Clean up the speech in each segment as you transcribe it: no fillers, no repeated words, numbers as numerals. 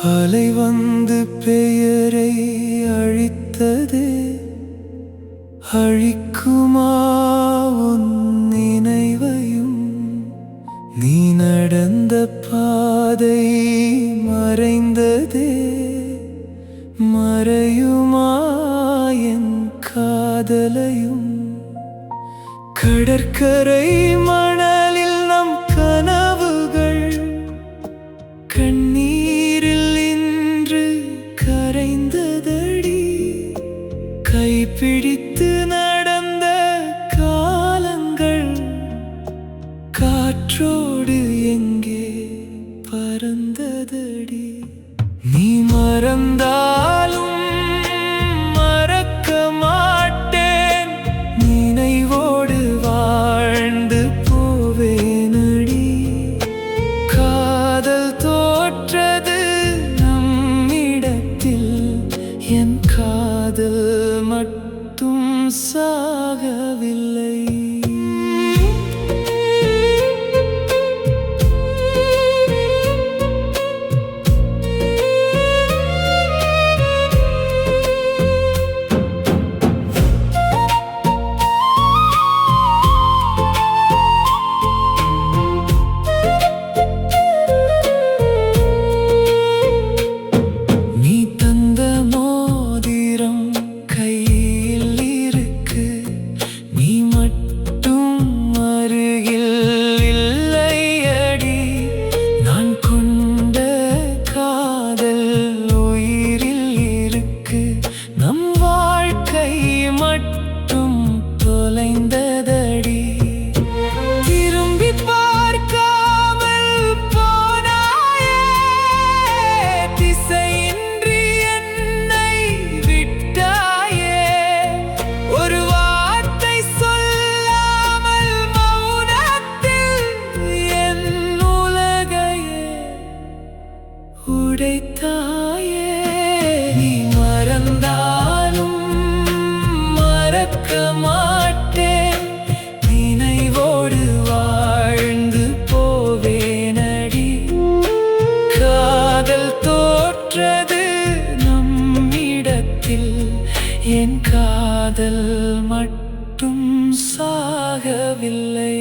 அலை வந்து பெயரை அழித்தது, அழிக்குமா உன் நினைவையும்? நீ நடந்த பாதை மறைந்ததே, மறையுமா என் காதலையும்? கடற்கரை மணலில் நம் கனவுகள் கண்ணீரில் இன்று கரைந்ததடி. கைப்பிடித்து நடந்த காலங்கள் காற்றோடு எங்கே பறந்ததடி. நீ மறந்தாலும் மறக்க மாட்டேன், நினைவோடு வாழ்ந்து போவேனடி. காதல் தோற்றது நம்மிடத்தில், என் காதல் மட்டும் சாகவில்லை. உடைத்தாயே, நீ மறந்தாலும் மறக்க மாட்டேன், நினைவோடு வாழ்ந்து போவேனடி. காதல் தோற்றது நம்மிடத்தில், என் காதல் மட்டும் சாகவில்லை.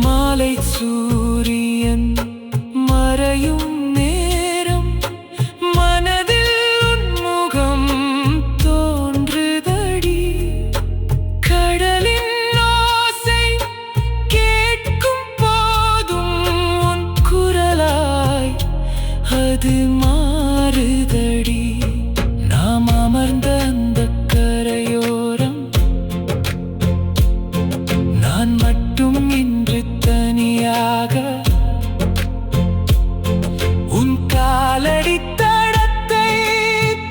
மாலை சூரியன் மறையும் நேரம், மனதில் உன் முகம் தோன்றுதடி. கடலின் ஓசை கேட்கும் போதும் உன் குரலாய் அது மாறுதடி. நாம் அமர்ந்த அந்த கரையோரம் நான் மட்டும் இன்று தனியாக, உன் காலடி தடத்தை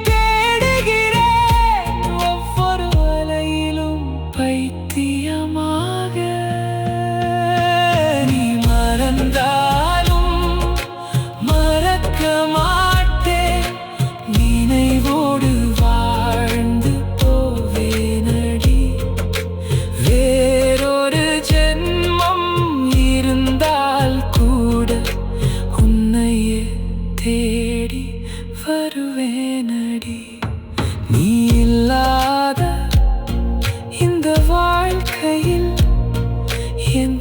தேடுகிறேன், ஒவ்வொரு அலையிலும் பைத்தியமாக. நீ மறந்தாலும் மறக்க மாட்டேன், நினைவோடு வாழ்ந்து போவேனடி. வேறொரு ஜென்மம் இருந்தால் கூட உன்னையே தேடி வருவேனடி. நீ இல்லாத இந்த வாழ்க்கையில் என்